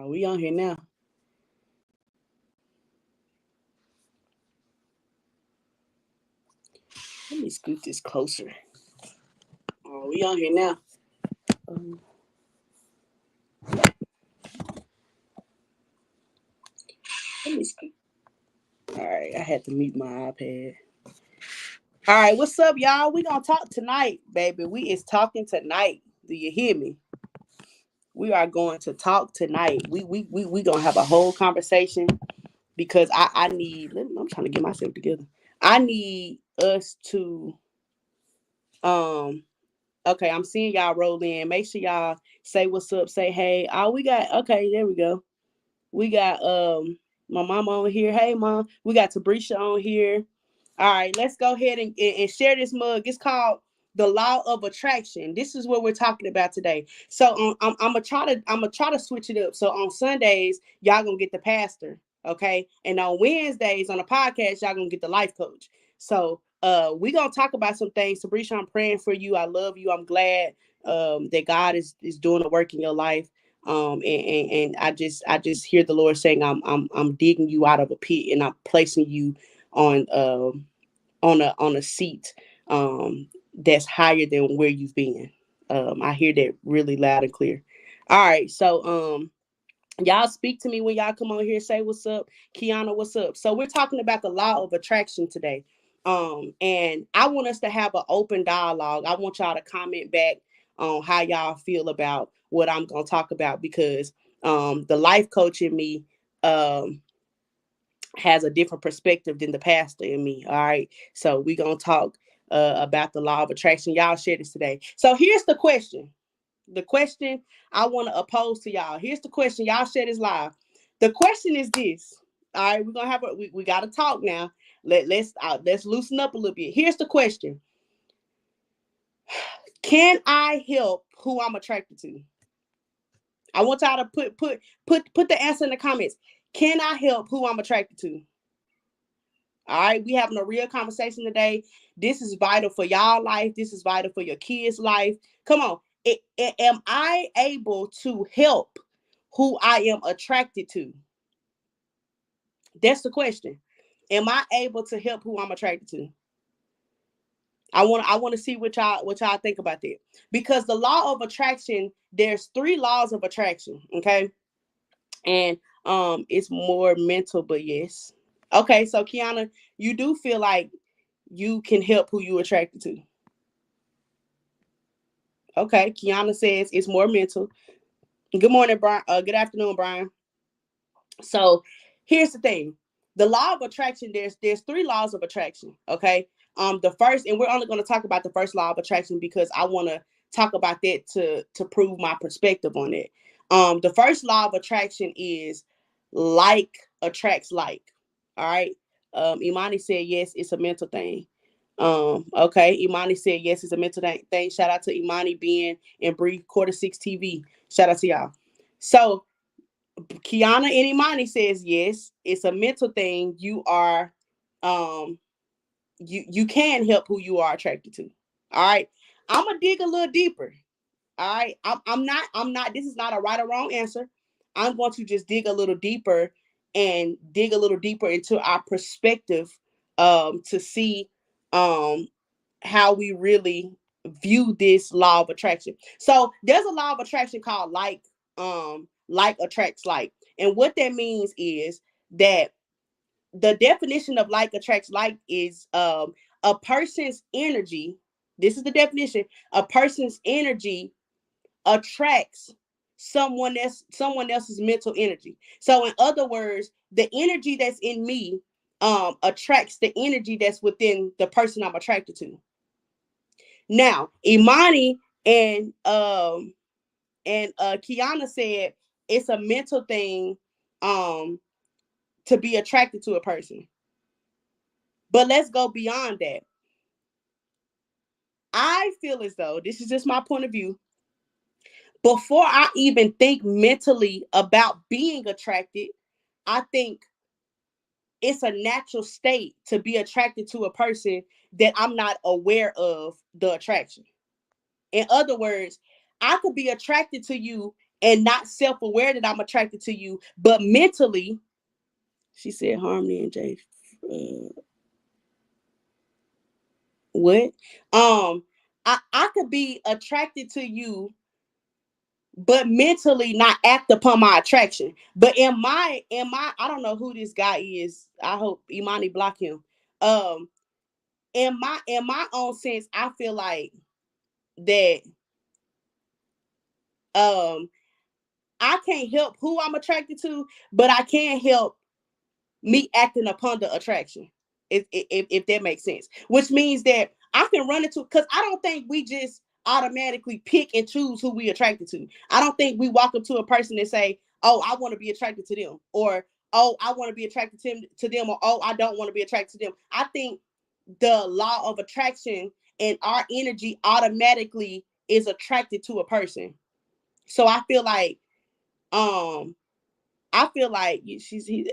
We on here now. Let me scoot this closer. We on here now. Um, Let me scoot. All right, I had to mute my iPad. All right, what's up, y'all? We gonna talk tonight, baby. We is talking tonight. Do you hear me? We are going to talk tonight. We gonna have a whole conversation because I need. I'm trying to get myself together. I need us to um. Okay, I'm seeing y'all roll in. Make sure y'all say what's up. Say hey. Oh, we got. Okay, there we go. We got my mama on here. Hey, mom. We got Tabrisha on here. All right, let's go ahead and share this mug. It's called the Law of Attraction. This is what we're talking about today. So I'm gonna try to switch it up. So on Sundays, y'all gonna get the pastor, okay? And on Wednesdays on the podcast, y'all gonna get the life coach. So we gonna talk about some things. Sabrisha, I'm praying for you. I love you. I'm glad that God is doing a work in your life. And I just hear the Lord saying I'm digging you out of a pit and I'm placing you on on a seat that's higher than where you've been. I hear that really loud and clear. All right, so y'all speak to me when y'all come on here. Say what's up, Kiana. What's up? So we're talking about the law of attraction today. And I want us to have an open dialogue. I want y'all to comment back on how y'all feel about what I'm gonna talk about because the life coach in me has a different perspective than the pastor in me. All right. So we're going to talk about the law of attraction. Y'all share this today. So here's the question. The question I want to pose to y'all. Here's the question. Y'all share this live. The question is this. All right. We're going to have we got to talk now. Let's loosen up a little bit. Here's the question. Can I help who I'm attracted to? I want y'all to put the answer in the comments. Can I help who I'm attracted to? All right, we having a real conversation today. This is vital for y'all life. This is vital for your kids' life. Come on. Am I able to help who I am attracted to? That's the question. Am I able to help who I'm attracted to? I want to see what y'all think about that. Because the law of attraction, there's 3 laws of attraction, okay? And it's more mental, but yes. Okay, so Kiana, you do feel like you can help who you attracted to. Okay, Kiana says it's more mental. Good morning, Brian. Good afternoon, Brian. So here's the thing: the law of attraction. There's 3 laws of attraction. Okay. The first, and we're only going to talk about the first law of attraction because I want to talk about that to prove my perspective on it. The first law of attraction is like attracts like. All right. Imani said yes, it's a mental thing. Okay, Imani said yes, it's a mental thing. Shout out to Imani being in Bree Quarter 6 TV. Shout out to y'all. So Kiana and Imani says yes, it's a mental thing. You are you can help who you are attracted to. All right. I'm gonna dig a little deeper. All right. I'm not this is not a right or wrong answer. I'm going to just dig a little deeper and dig a little deeper into our perspective to see how we really view this law of attraction. So there's a law of attraction called like attracts like. And what that means is that the definition of like attracts like is a person's energy. This is the definition. A person's energy attracts someone else's mental energy. So in other words, the energy that's in me attracts the energy that's within the person I'm attracted to. Now, Imani and Kiana said it's a mental thing to be attracted to a person. But let's go beyond that. I feel as though this is just my point of view. Before I even think mentally about being attracted, I think it's a natural state to be attracted to a person that I'm not aware of the attraction. In other words, I could be attracted to you and not self-aware that I'm attracted to you, but mentally, she said Harmony and Jay. What? I could be attracted to you, but mentally not act upon my attraction. But in my I don't know who this guy is. I hope Imani block him. Um, in my own sense, I feel like that um I can't help who I'm attracted to, but I can help me acting upon the attraction. If that makes sense. Which means that I can run into, because I don't think we just automatically pick and choose who we attracted to. I don't think we walk up to a person and say, "Oh, I want to be attracted to them," or "Oh, I want to be attracted to them," or "Oh, I don't want to be attracted to them." I think the law of attraction and our energy automatically is attracted to a person. So um I feel like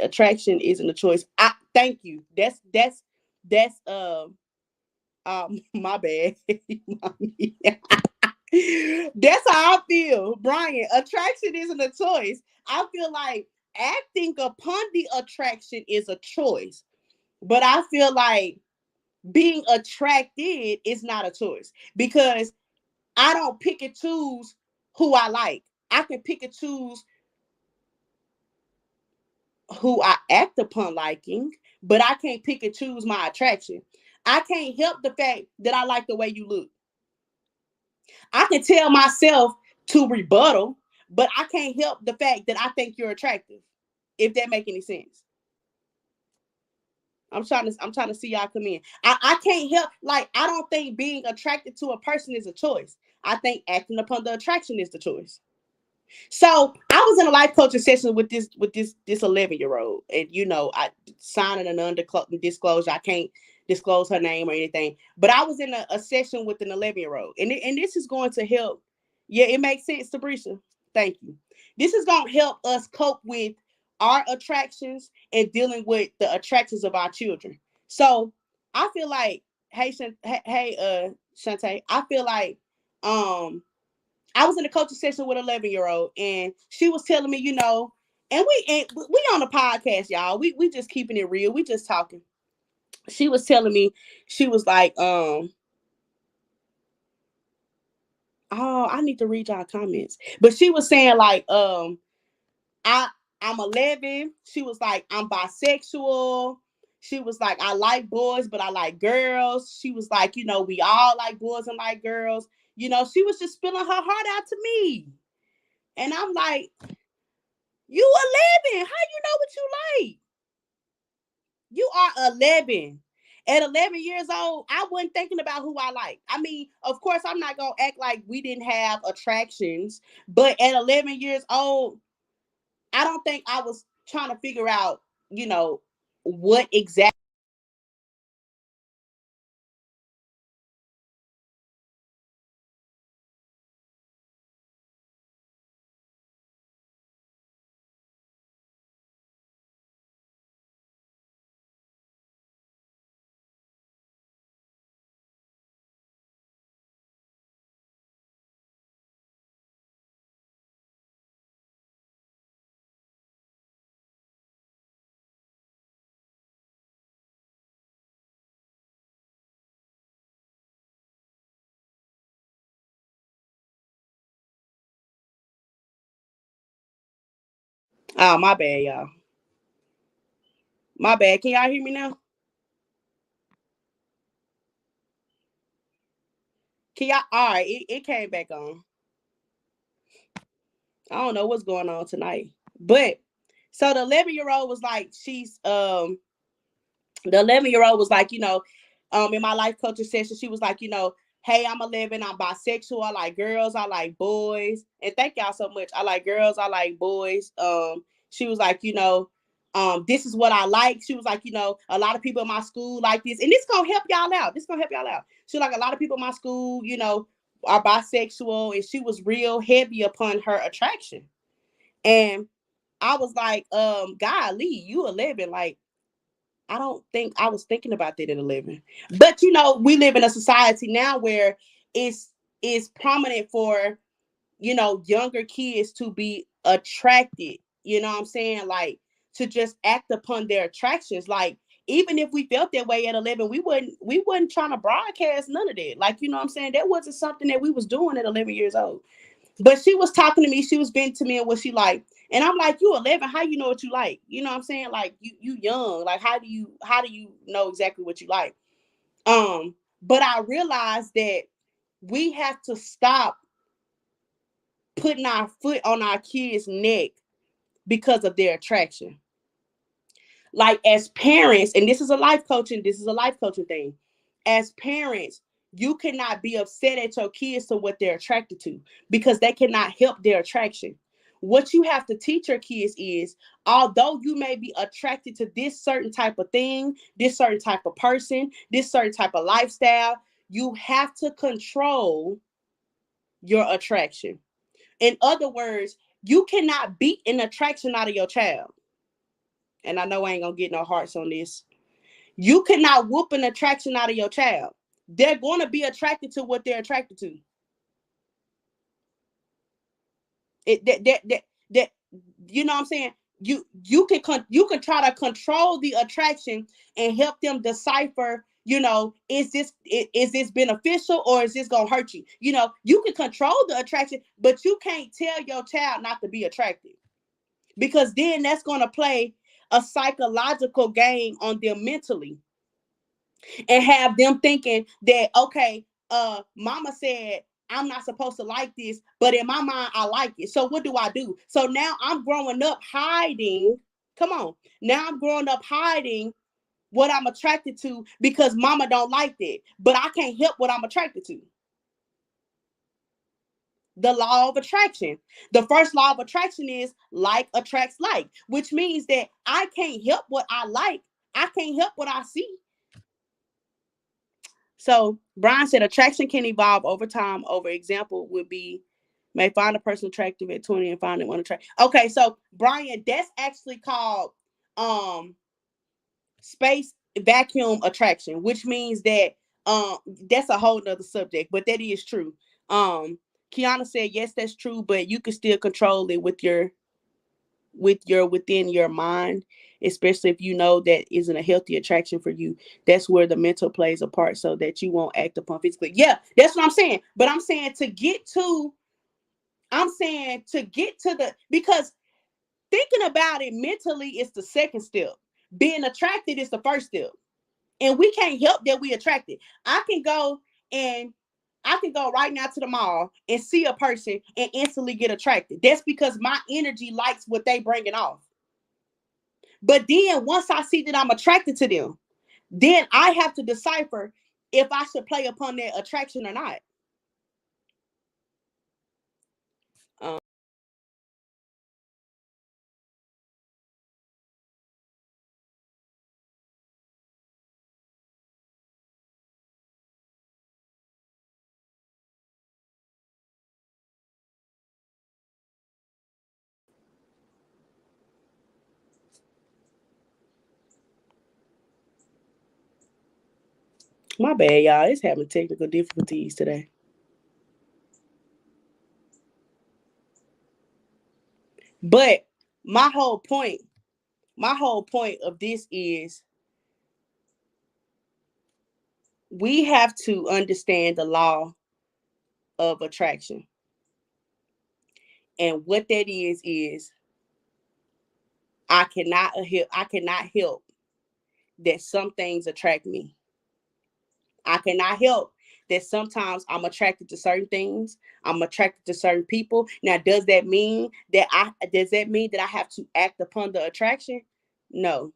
attraction isn't a choice. I thank you. That's my bad. That's how I feel, Brian. Attraction isn't a choice. I feel like acting upon the attraction is a choice, but I feel like being attracted is not a choice, because I don't pick and choose who I like. I can pick and choose who I act upon liking, but I can't pick and choose my attraction. I can't help the fact that I like the way you look. I can tell myself to rebuttal, but I can't help the fact that I think you're attractive. If that make any sense. I'm trying to see y'all come in. I can't help, like, I don't think being attracted to a person is a choice. I think acting upon the attraction is the choice. So I was in a life coaching session with this 11-year-old, and I signing an disclosure. I can't disclose her name or anything, but I was in a session with an 11-year-old, and this is going to help. Yeah, it makes sense, Sabrisha. Thank you. This is going to help us cope with our attractions and dealing with the attractions of our children. So I feel like, Shantae, I feel like I was in a coaching session with an 11-year-old, and she was telling me, and we on the podcast, y'all. We just keeping it real. We just talking. She was telling me, she was like, oh, I need to read y'all comments. But she was saying like, I I'm 11. She was like, I'm bisexual. She was like, I like boys, but I like girls. She was like, we all like boys and like girls. She was just spilling her heart out to me. And I'm like, you 11. How you know what you like? You are 11. At 11 years old, I wasn't thinking about who I like. I mean, of course, I'm not going to act like we didn't have attractions, but at 11 years old, I don't think I was trying to figure out, what exactly. Oh, my bad, y'all. My bad. Can y'all hear me now? Can y'all? All right, it came back on. I don't know what's going on tonight. But so the 11-year-old was like, the 11-year-old was like, in my life coaching session, she was like, hey, I'm 11, I'm bisexual, I like girls, I like boys, and thank y'all so much. I like girls, I like boys. She was like, this is what I like. She was like, a lot of people in my school like this, and this gonna help y'all out. This gonna help y'all out. She was like, a lot of people in my school, are bisexual, and she was real heavy upon her attraction. And I was like, golly, you 11, like, I don't think I was thinking about that at 11. But we live in a society now where it's prominent for younger kids to be attracted, you know what I'm saying? Like, to just act upon their attractions. Like, even if we felt that way at 11, we wasn't trying to broadcast none of that. Like, you know what I'm saying? That wasn't something that we was doing at 11 years old. But she was talking to me, she was venting to me and what she liked. And I'm like, you 11, how you know what you like? You know what I'm saying? Like, you young. Like, how do you know exactly what you like? But I realized that we have to stop putting our foot on our kids' neck because of their attraction. Like, as parents, and this is a life coaching thing. As parents, you cannot be upset at your kids to what they're attracted to, because they cannot help their attraction. What you have to teach your kids is, although you may be attracted to this certain type of thing, this certain type of person, this certain type of lifestyle, you have to control your attraction. In other words, you cannot beat an attraction out of your child. And I know I ain't gonna get no hearts on this. You cannot whoop an attraction out of your child. They're going to be attracted to what they're attracted to. That you know what I'm saying? You can try to control the attraction and help them decipher, is this beneficial or is this gonna hurt you? You can control the attraction, but you can't tell your child not to be attracted, because then that's gonna play a psychological game on them mentally, and have them thinking that, okay, mama said I'm not supposed to like this, but in my mind I like it. So what do I do? So now I'm growing up hiding. Come on. Now I'm growing up hiding what I'm attracted to because mama don't like that. But I can't help what I'm attracted to. The law of attraction. The first law of attraction is like attracts like, which means that I can't help what I like. I can't help what I see. So Brian said attraction can evolve over time. Over example would be, may find a person attractive at 20 and find it unattractive. Okay, so Brian, that's actually called space vacuum attraction, which means that that's a whole nother subject, but that is true. Kiana said yes, that's true, but you can still control it within your mind, especially if you know that isn't a healthy attraction for you. That's where the mental plays a part, so that you won't act upon physically. Yeah, that's what I'm saying. But I'm saying to get to because thinking about it mentally is the second step. Being attracted is the first step. And we can't help that we attracted. I can go right now to the mall and see a person and instantly get attracted. That's because my energy likes what they bringing off. But then once I see that I'm attracted to them, then I have to decipher if I should play upon their attraction or not. Um, my bad, y'all. It's having technical difficulties today. But my whole point, of this is we have to understand the law of attraction. And what that is I cannot help that some things attract me. I cannot help that sometimes I'm attracted to certain things. I'm attracted to certain people. Now, does that mean that I have to act upon the attraction? No.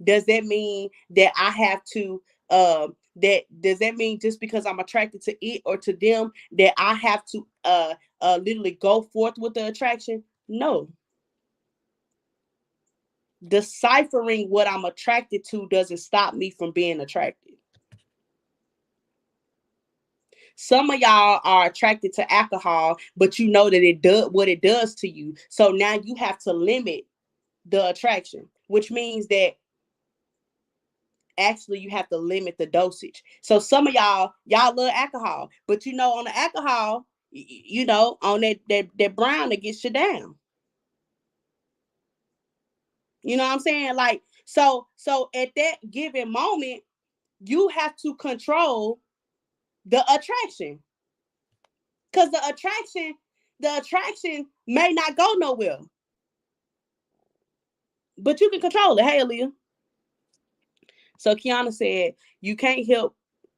Does that mean that I have to that does that mean just because I'm attracted to it or to them that I have to literally go forth with the attraction? No. Deciphering what I'm attracted to doesn't stop me from being attracted. Some of y'all are attracted to alcohol, but you know that it does what it does to you. So now you have to limit the attraction, which means that actually you have to limit the dosage. So some of y'all love alcohol, but on the alcohol, on that brown that gets you down. You know what I'm saying? Like, so at that given moment, you have to control the attraction. Because the attraction may not go nowhere. But you can control it. Hey, Aaliyah. So Kiana said, you can't help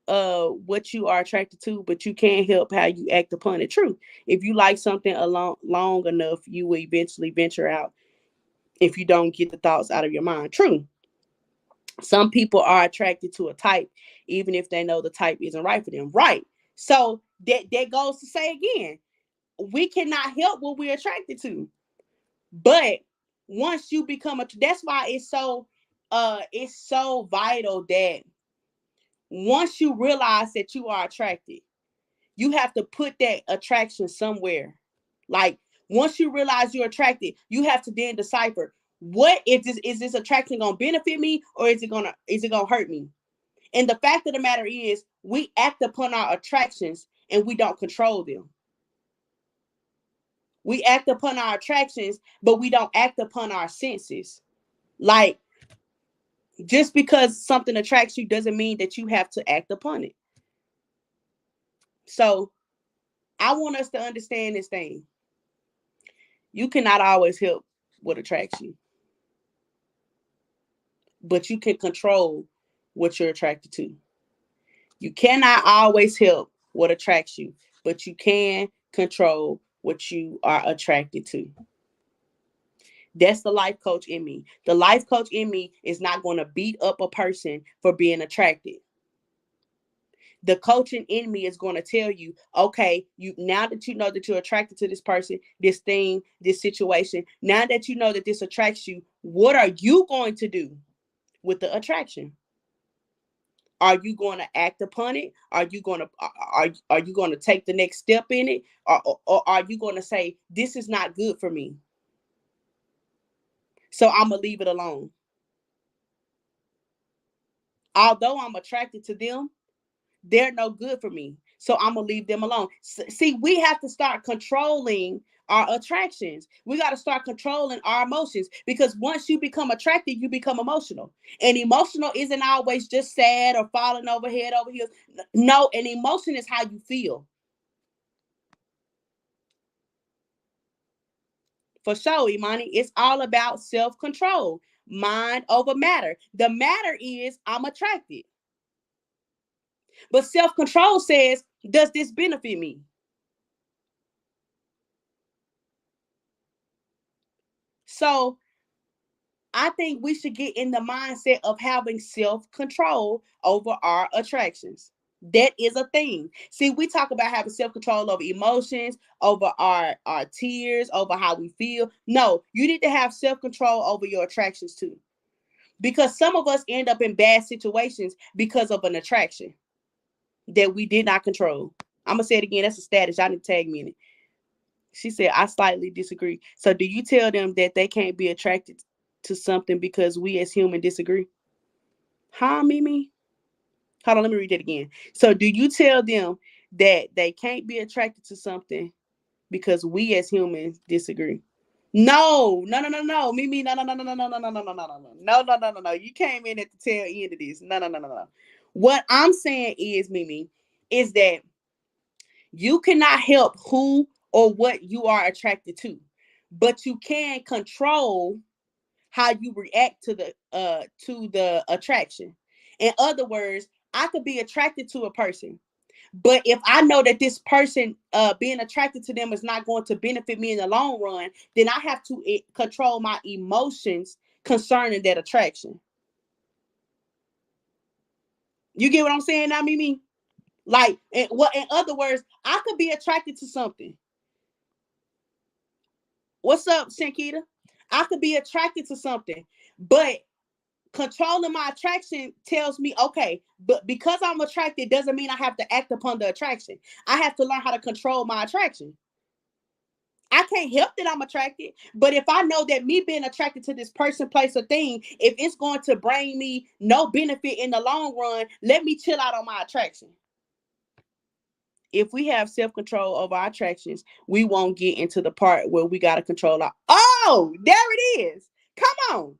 what you are attracted to, but you can't help how you act upon it. True. If you like something long enough, you will eventually venture out if you don't get the thoughts out of your mind. True. Some people are attracted to a type, even if they know the type isn't right for them. Right. So that goes to say again, we cannot help what we're attracted to. But once you become that's why it's so vital that once you realize that you are attracted, you have to put that attraction somewhere. Like, once you realize you're attracted, you have to then decipher, what is this attraction gonna benefit me, or is it gonna hurt me? And the fact of the matter is, we act upon our attractions and we don't control them. We act upon our attractions, but we don't act upon our senses. Like, just because something attracts you doesn't mean that you have to act upon it. So I want us to understand this thing. You cannot always help what attracts you, but you can control what you're attracted to. You cannot always help what attracts you, but you can control what you are attracted to. That's the life coach in me. The life coach in me is not going to beat up a person for being attracted. The coaching in me is going to tell you, okay, now that you know that you're attracted to this person, this thing, this situation, now that you know that this attracts you, what are you going to do with the attraction? Are you going to act upon it? Are you going to take the next step in it? Or are you going to say, this is not good for me, so I'm going to leave it alone? Although I'm attracted to them, they're no good for me, so I'm going to leave them alone. See, we have to start controlling our attractions. We got to start controlling our emotions, because once you become attracted, you become emotional. And emotional isn't always just sad or falling over head over heels. No, an emotion is how you feel. For sure, Imani, it's all about self-control, mind over matter. The matter is, I'm attracted. But self-control says, does this benefit me? So I think we should get in the mindset of having self-control over our attractions. That is a thing. See, we talk about having self-control over emotions, over our tears, over how we feel. No, you need to have self-control over your attractions too. Because some of us end up in bad situations because of an attraction that we did not control. I'm going to say it again. That's a status. Y'all need to tag me in it. She said, I slightly disagree. So do you tell them that they can't be attracted to something because we as humans disagree? Huh, Mimi? Hold on, let me read that again. So do you tell them that they can't be attracted to something because we as humans disagree? No, Mimi, no. You came in at the tail end of this. No. What I'm saying is, Mimi, is that you cannot help who or what you are attracted to, but you can control how you react to the attraction. In other words, I could be attracted to a person, but if I know that this person being attracted to them is not going to benefit me in the long run, then I have to control my emotions concerning that attraction. You get what I'm saying now, Mimi? Like, in other words, I could be attracted to something. What's up, Shankita? I could be attracted to something, but controlling my attraction tells me, okay, but because I'm attracted doesn't mean I have to act upon the attraction. I have to learn how to control my attraction. I can't help that I'm attracted. But if I know that me being attracted to this person, place, or thing, if it's going to bring me no benefit in the long run, let me chill out on my attraction. If we have self-control over our attractions, we won't get into the part where we got to control our. Oh, there it is. Come on.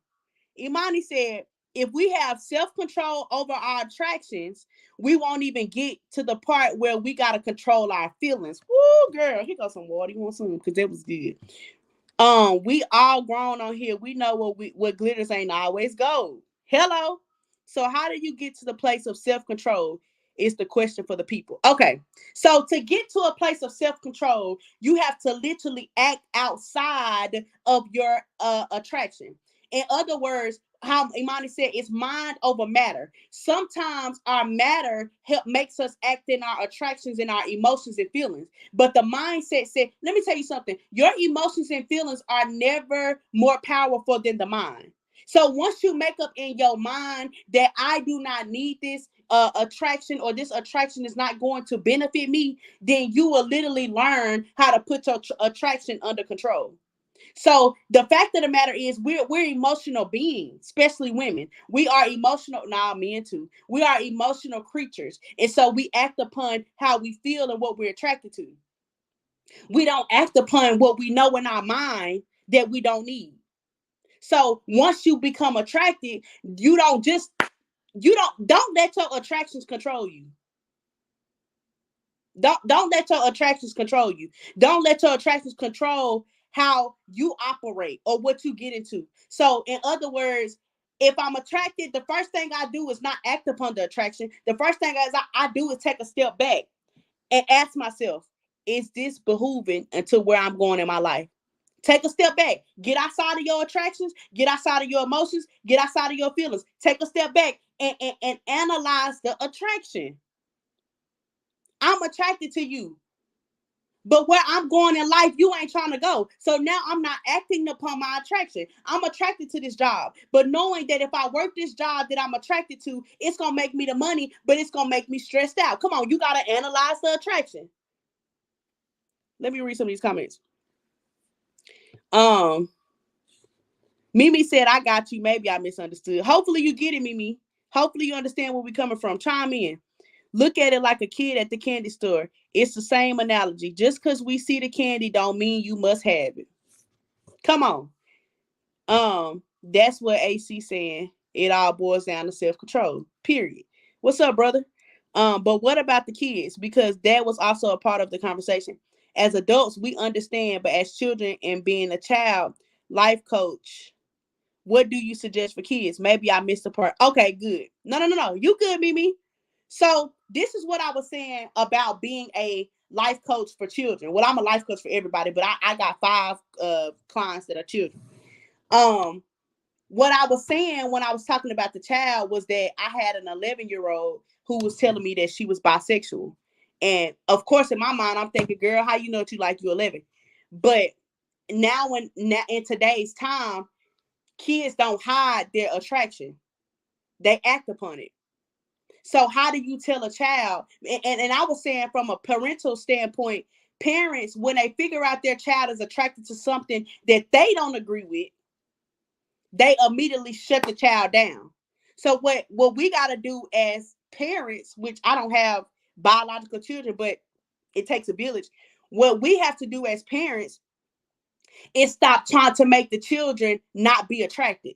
Imani said, if we have self-control over our attractions, we won't even get to the part where we got to control our feelings. Woo, girl, here goes some water. You want some? Because that was good. We all grown on here. We know what glitters ain't always gold. Hello. So how do you get to the place of self-control? Is the question for the people. Okay. So to get to a place of self-control, you have to literally act outside of your attraction. In other words, how Imani said, it's mind over matter. Sometimes our matter makes us act in our attractions and our emotions and feelings. But the mindset said, let me tell you something. Your emotions and feelings are never more powerful than the mind. So once you make up in your mind that I do not need this attraction, or this attraction is not going to benefit me, then you will literally learn how to put your attraction under control. So the fact of the matter is, we're emotional beings, especially women. We are emotional. Nah, men too. We are emotional creatures, and so we act upon how we feel and what we're attracted to. We don't act upon what we know in our mind that we don't need. So once you become attracted, you don't let your attractions control you. Don't let your attractions control you. Don't let your attractions control how you operate or what you get into. So in other words, if I'm attracted, the first thing I do is not act upon the attraction. The first thing I do is take a step back and ask myself, is this behooving into where I'm going in my life? Take a step back. Get outside of your attractions. Get outside of your emotions. Get outside of your feelings. Take a step back and analyze the attraction. I'm attracted to you. But where I'm going in life, you ain't trying to go. So now I'm not acting upon my attraction. I'm attracted to this job. But knowing that if I work this job that I'm attracted to, it's going to make me the money, but it's going to make me stressed out. Come on, you got to analyze the attraction. Let me read some of these comments. Mimi said, I got you. Maybe I misunderstood. Hopefully you get it, Mimi. Hopefully you understand where we're coming from. Chime in. Look at it like a kid at the candy store. It's the same analogy. Just because we see the candy don't mean you must have it. Come on. That's what AC saying. It all boils down to self-control. Period. What's up, brother? But what about the kids? Because that was also a part of the conversation. As adults, we understand, but as children and being a child, life coach, what do you suggest for kids? Maybe I missed the part. Okay, good. No. You good, Mimi. So this is what I was saying about being a life coach for children. Well, I'm a life coach for everybody, but I got 5 clients that are children. What I was saying when I was talking about the child was that I had an 11-year-old who was telling me that she was bisexual. And of course, in my mind, I'm thinking, girl, how you know what you like, you 11? But now in today's time, kids don't hide their attraction. They act upon it. So how do you tell a child? And I was saying from a parental standpoint, parents, when they figure out their child is attracted to something that they don't agree with, they immediately shut the child down. So what we got to do as parents, which I don't have biological children, but it takes a village. What we have to do as parents is stop trying to make the children not be attracted.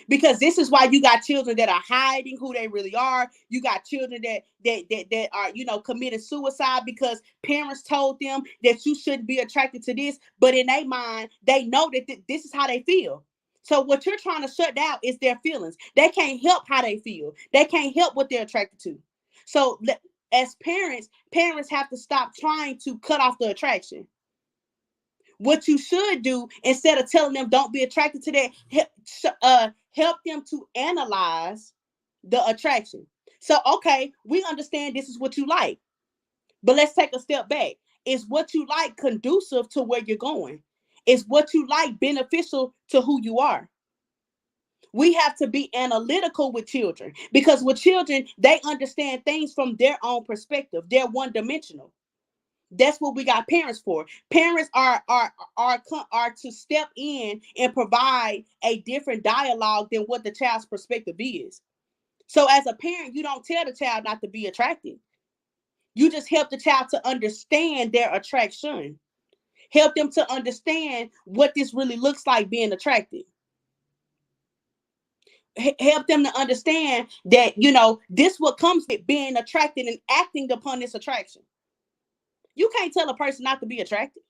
Because this is why you got children that are hiding who they really are. You got children that are, committing suicide because parents told them that you shouldn't be attracted to this, but in their mind, they know that this is how they feel. So what you're trying to shut down is their feelings. They can't help how they feel. They can't help what they're attracted to. So as parents have to stop trying to cut off the attraction. What you should do, instead of telling them don't be attracted to that, help them to analyze the attraction. So, okay, we understand this is what you like, but let's take a step back. Is what you like conducive to where you're going? Is what you like beneficial to who you are? We have to be analytical with children, because with children, they understand things from their own perspective. They're one-dimensional. That's what we got parents for. Parents are to step in and provide a different dialogue than what the child's perspective is. So as a parent, you don't tell the child not to be attracted. You just help the child to understand their attraction. Help them to understand what this really looks like being attracted. Help them to understand that, this what comes with being attracted and acting upon this attraction. You can't tell a person not to be attracted.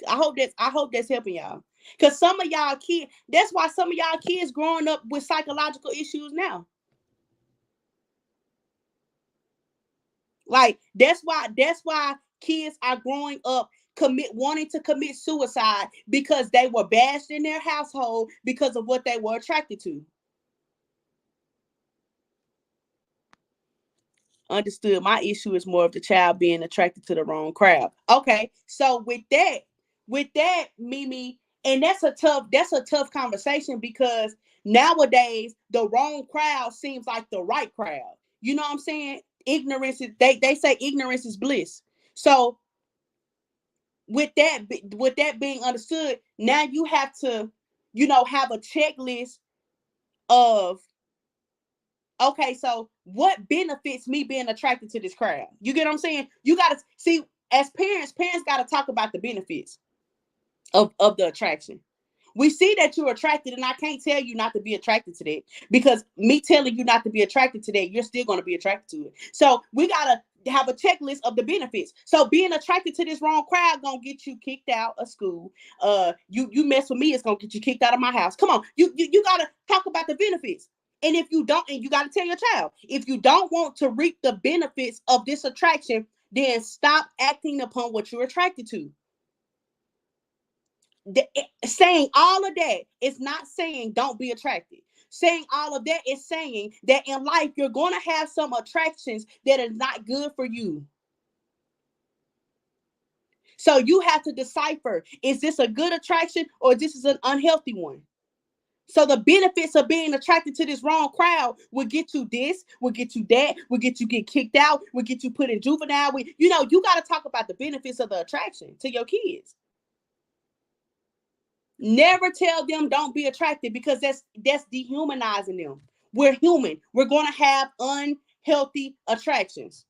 I hope that's helping y'all. Because some of y'all kids, that's why some of y'all kids growing up with psychological issues now. Like that's why kids are growing up wanting to commit suicide, because they were bashed in their household because of what they were attracted to. Understood. My issue is more of the child being attracted to the wrong crowd. Okay, so with that, Mimi, and that's a tough conversation, because nowadays the wrong crowd seems like the right crowd. You know what I'm saying? Ignorance is they say ignorance is bliss. So with that being understood, now you have to, have a checklist of, okay, so what benefits me being attracted to this crowd? You get what I'm saying? You got to see, as parents got to talk about the benefits of the attraction. We see that you're attracted, and I can't tell you not to be attracted to that, because me telling you not to be attracted to that, you're still going to be attracted to it. So we got to have a checklist of the benefits. So being attracted to this wrong crowd gonna get you kicked out of school. You mess with me, it's gonna get you kicked out of my house. Come on, you got to talk about the benefits. And if you don't, and you got to tell your child, if you don't want to reap the benefits of this attraction, then stop acting upon what you're attracted to. Saying all of that is not saying don't be attracted. Saying all of that is saying that in life you're going to have some attractions that are not good for you. So you have to decipher, is this a good attraction or this is an unhealthy one? So the benefits of being attracted to this wrong crowd will get you this, will get you that, will get you get kicked out, will get you put in juvenile. You got to talk about the benefits of the attraction to your kids. Never tell them don't be attracted, because that's dehumanizing them. We're human. We're going to have unhealthy attractions.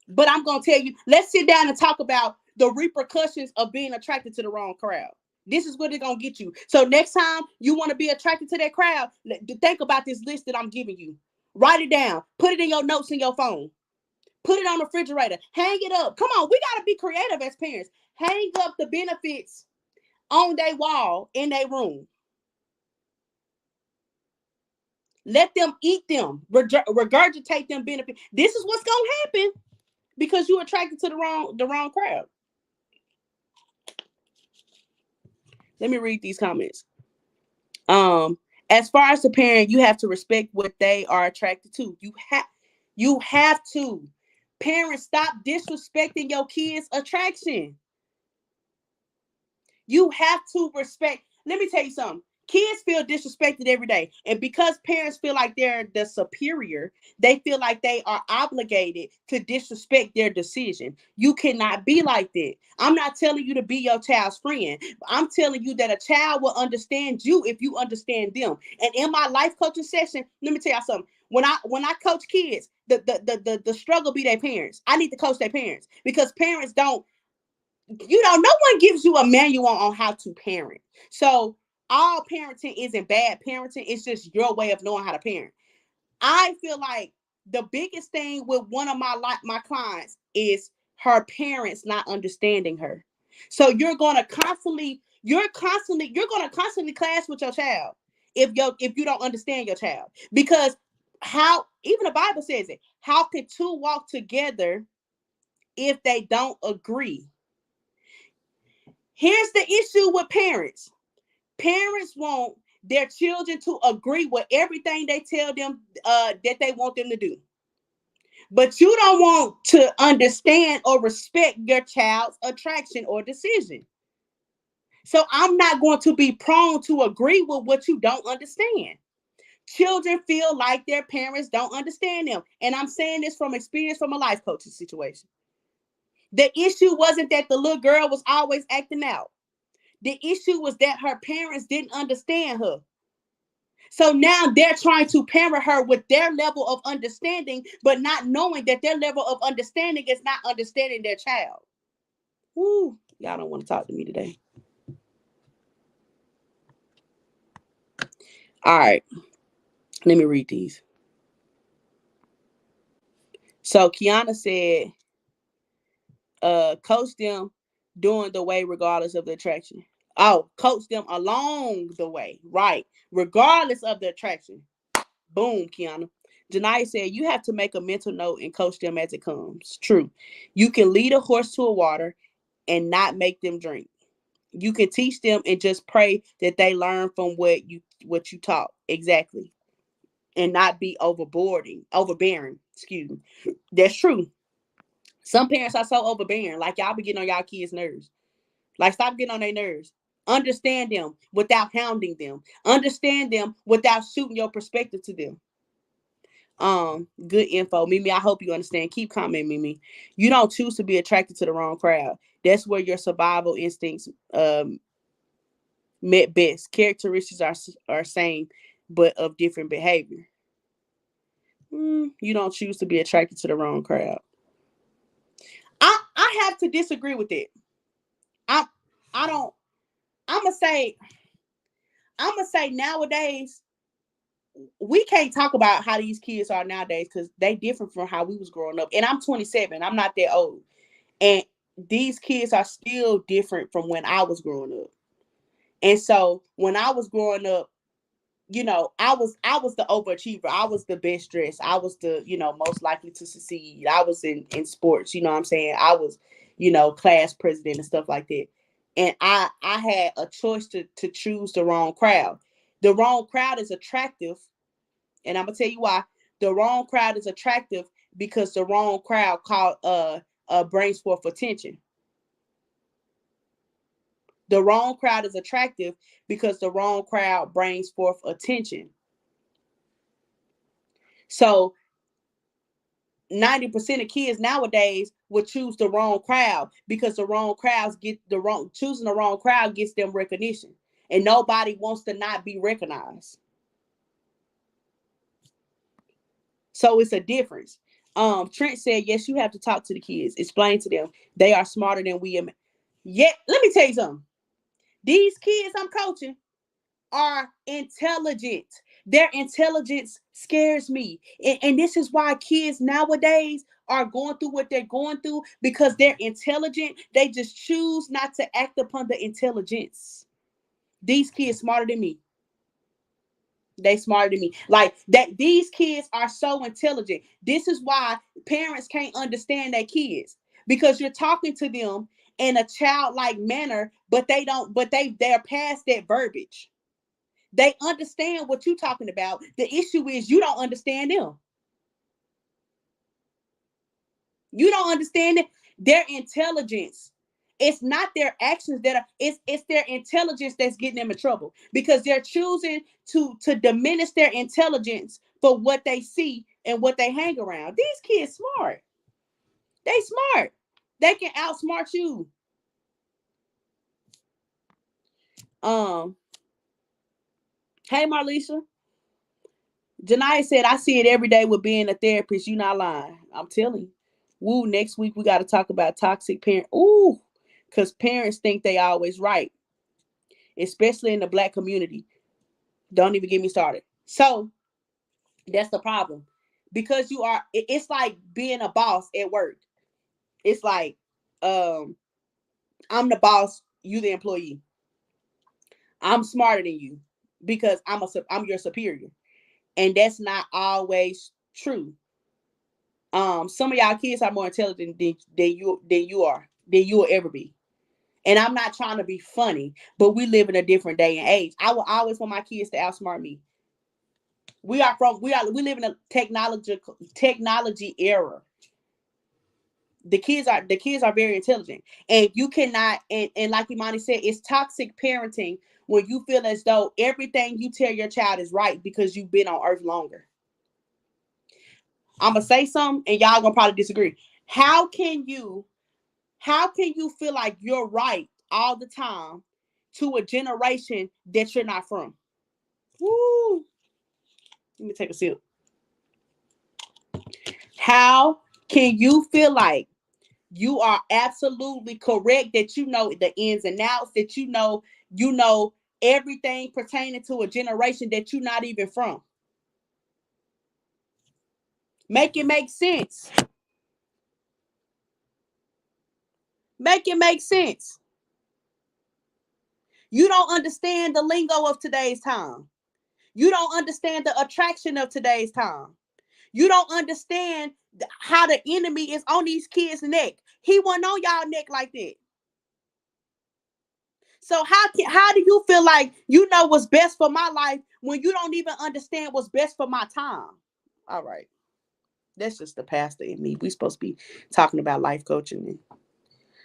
But I'm going to tell you, let's sit down and talk about the repercussions of being attracted to the wrong crowd. This is what it's going to get you. So next time you want to be attracted to that crowd, think about this list that I'm giving you. Write it down. Put it in your notes in your phone. Put it on the refrigerator. Hang it up. Come on, we got to be creative as parents. Hang up the benefits on their wall in their room. Let them eat them. Regurgitate them benefits. This is what's going to happen because you're attracted to the wrong crowd. Let me read these comments. As far as the parent, you have to respect what they are attracted to. You have to. Parents, stop disrespecting your kids' attraction. You have to respect. Let me tell you something. Kids feel disrespected every day. And because parents feel like they're the superior, they feel like they are obligated to disrespect their decision. You cannot be like that. I'm not telling you to be your child's friend. I'm telling you that a child will understand you if you understand them. And in my life coaching session, let me tell you something. When I coach kids, the struggle be their parents. I need to coach their parents, because parents don't, no one gives you a manual on how to parent. So all parenting isn't bad parenting. It's just your way of knowing how to parent. I feel like the biggest thing with one of my clients is her parents not understanding her. So you're going to constantly clash with your child if you don't understand your child. Because even the Bible says it, how can two walk together if they don't agree? Here's the issue with parents. Parents want their children to agree with everything they tell them that they want them to do. But you don't want to understand or respect your child's attraction or decision. So I'm not going to be prone to agree with what you don't understand. Children feel like their parents don't understand them. And I'm saying this from experience from a life coaching situation. The issue wasn't that the little girl was always acting out. The issue was that her parents didn't understand her. So now they're trying to parent her with their level of understanding, but not knowing that their level of understanding is not understanding their child. Woo, y'all don't want to talk to me today. All right, let me read these. So Kiana said, coach them during the way regardless of the attraction. Oh, coach them along the way, right? Regardless of the attraction. Boom, Kiana. Janaya said, you have to make a mental note and coach them as it comes. True. You can lead a horse to a water and not make them drink. You can teach them and just pray that they learn from what you taught. Exactly. And not be overbearing. Excuse me. That's true. Some parents are so overbearing. Like, y'all be getting on y'all kids' nerves. Like, stop getting on their nerves. Understand them without hounding them. Understand them without shooting your perspective to them. Good info. Mimi, I hope you understand. Keep commenting, Mimi. You don't choose to be attracted to the wrong crowd. That's where your survival instincts met best. Characteristics are same, but of different behavior. You don't choose to be attracted to the wrong crowd. I have to disagree with it. I'm gonna say nowadays we can't talk about how these kids are nowadays because they different from how we was growing up. And I'm 27. I'm not that old. And these kids are still different from when I was growing up. And so when I was growing up, you know, I was the overachiever. I was the best dressed. I was the, most likely to succeed. I was in sports, you know what I'm saying? I was, class president and stuff like that. And I had a choice to choose the wrong crowd. The wrong crowd is attractive. And I'm gonna tell you why. The wrong crowd is attractive because the wrong crowd brings forth attention. The wrong crowd is attractive because the wrong crowd brings forth attention. So 90% of kids nowadays would choose the wrong crowd because the wrong crowds choosing the wrong crowd gets them recognition. And nobody wants to not be recognized. So it's a difference. Trent said, yes, you have to talk to the kids. Explain to them. They are smarter than we am. Yet, let me tell you something. These kids I'm coaching are intelligent. Their intelligence scares me. And this is why kids nowadays are going through what they're going through because they're intelligent. They just choose not to act upon the intelligence. These kids smarter than me. They smarter than me. Like that, these kids are so intelligent. This is why parents can't understand their kids because you're talking to them in a childlike manner, but they're past that verbiage. They understand what you're talking about. The issue is you don't understand them. You don't understand it. Their intelligence. It's not their actions it's their intelligence that's getting them in trouble because they're choosing to diminish their intelligence for what they see and what they hang around. These kids smart. They smart. They can outsmart you. Hey Marlisha. Janaya said, I see it every day with being a therapist. You not lying. I'm telling you. Woo, next week we got to talk about toxic parent. Ooh, because parents think they always right. Especially in the Black community. Don't even get me started. So, that's the problem. Because it's like being a boss at work. It's like, I'm the boss, you the employee. I'm smarter than you because I'm your superior. And that's not always true. Some of y'all kids are more intelligent than you will ever be. And I'm not trying to be funny, but we live in a different day and age. I will always want my kids to outsmart me. We live in a technology era. The kids are very intelligent, and you cannot. And like Imani said, it's toxic parenting when you feel as though everything you tell your child is right because you've been on earth longer. I'm going to say something and y'all going to probably disagree. How can you feel like you're right all the time to a generation that you're not from? Woo. Let me take a sip. How can you feel like you are absolutely correct, that you know the ins and outs, that you know everything pertaining to a generation that you're not even from? Make it make sense. Make it make sense. You don't understand the lingo of today's time. You don't understand the attraction of today's time. You don't understand how the enemy is on these kids' neck. He wasn't on y'all neck like that. So how do you feel like you know what's best for my life when you don't even understand what's best for my time? All right. That's just the pastor in me. We supposed to be talking about life coaching.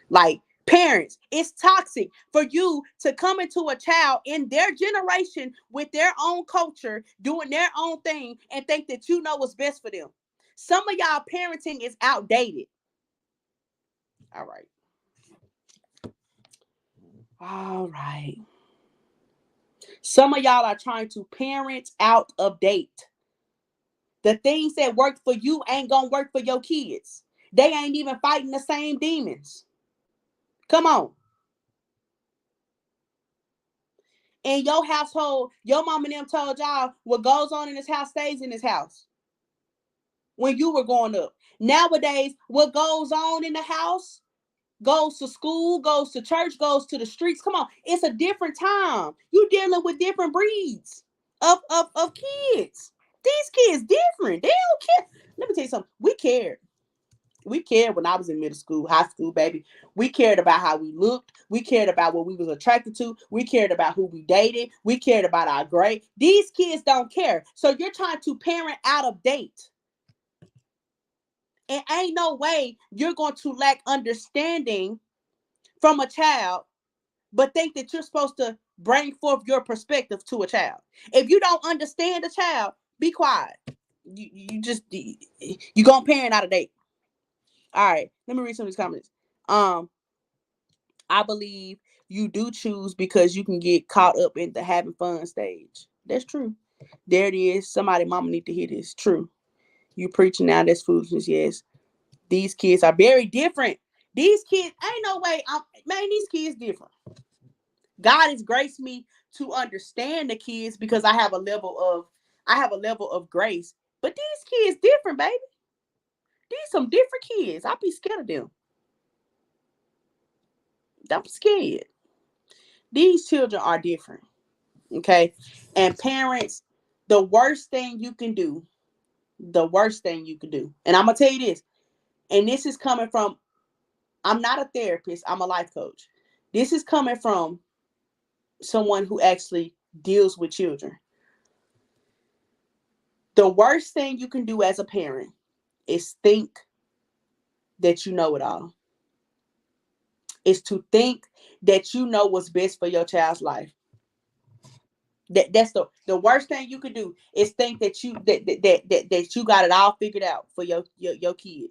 Like, parents, it's toxic for you to come into a child in their generation with their own culture, doing their own thing, and think that you know what's best for them. Some of y'all parenting is outdated. All right. All right. Some of y'all are trying to parent out of date. The things that work for you ain't gonna work for your kids. They ain't even fighting the same demons. Come on. In your household, your mom and them told y'all what goes on in this house stays in this house. When you were growing up. Nowadays, what goes on in the house goes to school, goes to church, goes to the streets. Come on. It's a different time. You're dealing with different breeds of kids. These kids different. They don't care. Let me tell you something. We cared. We cared when I was in middle school, high school, baby. We cared about how we looked. We cared about what we was attracted to. We cared about who we dated. We cared about our grade. These kids don't care. So you're trying to parent out of date. And ain't no way you're going to lack understanding from a child, but think that you're supposed to bring forth your perspective to a child. If you don't understand a child, be quiet. You gonna parent out of date. All right, let me read some of these comments. I believe you do choose because you can get caught up in the having fun stage. That's true. There it is. Somebody, mama need to hear this. True. You preaching now, that's foolishness. Yes. These kids are very different. These kids, ain't no way. Man, these kids different. God has graced me to understand the kids because I have a level of grace. But these kids different, baby. These some different kids. I be scared of them. I'm scared. These children are different. Okay. And parents, the worst thing you can do, and I'm going to tell you this, and this is coming from, I'm not a therapist, I'm a life coach. This is coming from someone who actually deals with children. The worst thing you can do as a parent is think that you know it all. Is to think that you know what's best for your child's life. That's the worst thing you could do is think that you got it all figured out for your kid.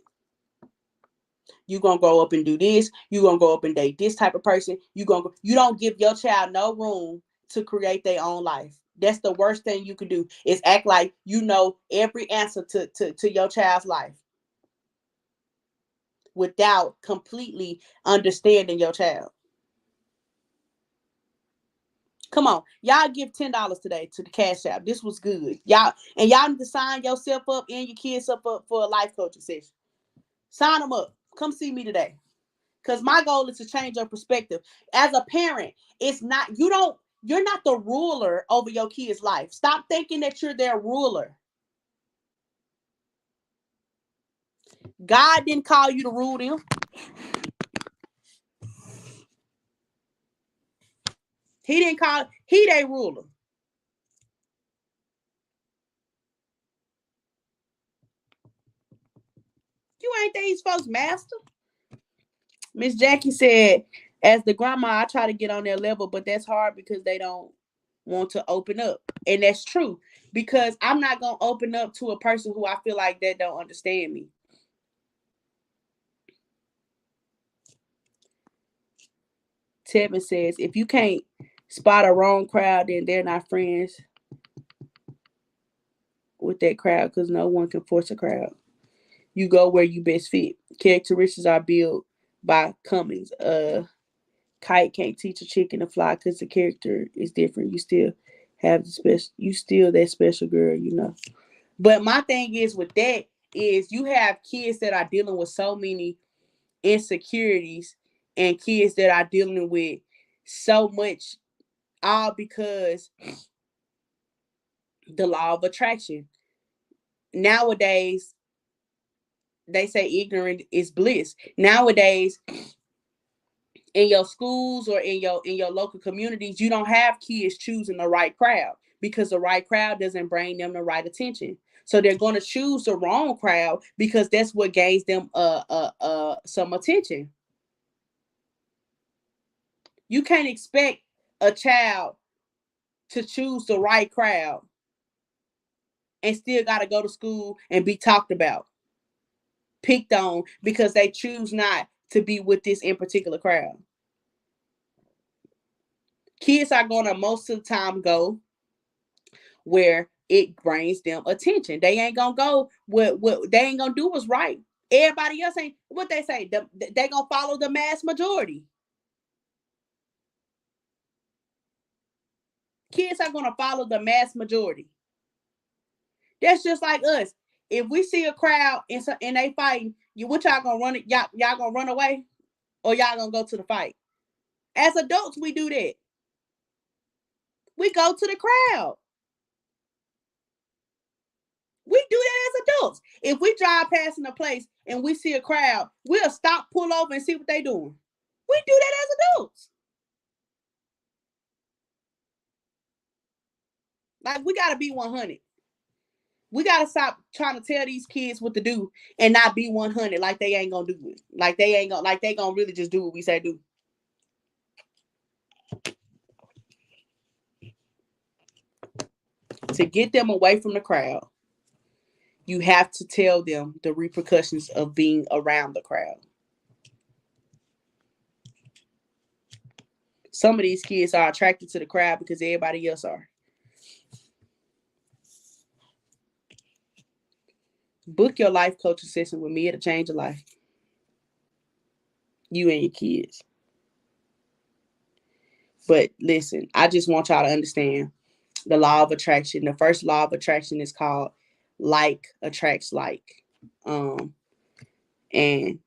You're gonna grow up and do this, you're gonna grow up and date this type of person. You don't give your child no room to create their own life. That's the worst thing you could do is act like you know every answer to your child's life without completely understanding your child. Come on, y'all give $10 today to the Cash App. This was good. Y'all need to sign yourself up and your kids up for a life coaching session. Sign them up. Come see me today. Because my goal is to change your perspective. As a parent, you're not the ruler over your kid's life. Stop thinking that you're their ruler. God didn't call you to rule them. He their ruler. You ain't these folks' master. Miss Jackie said, As the grandma, I try to get on their level, but that's hard because they don't want to open up. And that's true, because I'm not going to open up to a person who I feel like that don't understand me. Tevin says, if you can't spot a wrong crowd, then they're not friends with that crowd, because no one can force a crowd. You go where you best fit. Characteristics are built by Cummings. Kite can't teach a chicken to fly because the character is different. You still have the special. You still that special girl, you know. But my thing is with that is you have kids that are dealing with so many insecurities, and kids that are dealing with so much, all because the law of attraction. Nowadays, they say ignorant is bliss. Nowadays, in your schools or in your local communities, you don't have kids choosing the right crowd, because the right crowd doesn't bring them the right attention. So they're going to choose the wrong crowd because that's what gains them some attention. You can't expect a child to choose the right crowd and still got to go to school and be talked about, picked on, because they choose not to be with this in particular crowd. Kids are going to most of the time go where it brings them attention. They ain't gonna go what they ain't gonna do what's right. Everybody else ain't what they say. They gonna follow the mass majority. Kids are gonna follow the mass majority. That's just like us. If we see a crowd and they fighting, what y'all gonna run? Y'all gonna run away, or y'all gonna go to the fight? As adults, we do that. We go to the crowd. We do that as adults. If we drive past in a place and we see a crowd, we'll stop, pull over, and see what they doing. We do that as adults. Like, we gotta be 100. We gotta stop trying to tell these kids what to do and not be 100. Like they ain't gonna do it. Like they gonna really just do what we say do. To get them away from the crowd, you have to tell them the repercussions of being around the crowd. Some of these kids are attracted to the crowd because everybody else are. Book your life coaching session with me. It'll change your life. You and your kids. But listen, I just want y'all to understand the law of attraction. The first law of attraction is called like attracts like. And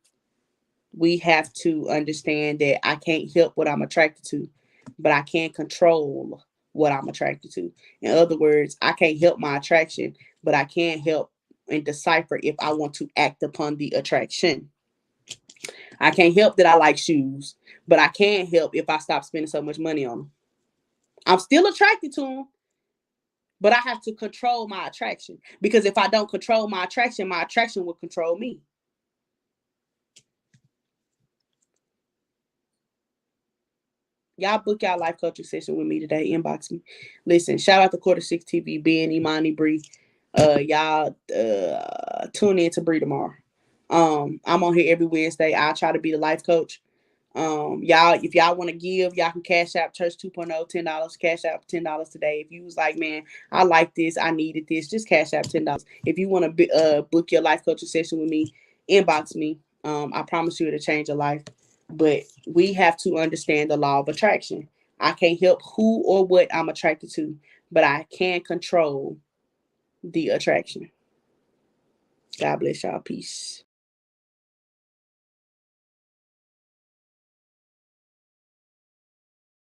we have to understand that I can't help what I'm attracted to, but I can control what I'm attracted to. In other words, I can't help my attraction, but I can help and decipher if I want to act upon the attraction. I can't help that I like shoes, but I can help if I stop spending so much money on them. I'm still attracted to them, but I have to control my attraction, because if I don't control my attraction will control me. Y'all book y'all life coaching session with me today. Inbox me. Listen, shout out to Quarter 6 TV, Ben, Imani, Bree. Y'all tune in to Bree tomorrow. I'm on here every Wednesday. I'll try to be the life coach. Y'all, if y'all want to give, y'all can cash out Church 2.0 $10. Cash out $10 today. If you was like, man, I like this, I needed this, just cash out $10. If you want to book your life coaching session with me, inbox me. I promise you it'll change your life. But we have to understand the law of attraction. I can't help who or what I'm attracted to, but I can control the attraction. God bless y'all. Peace.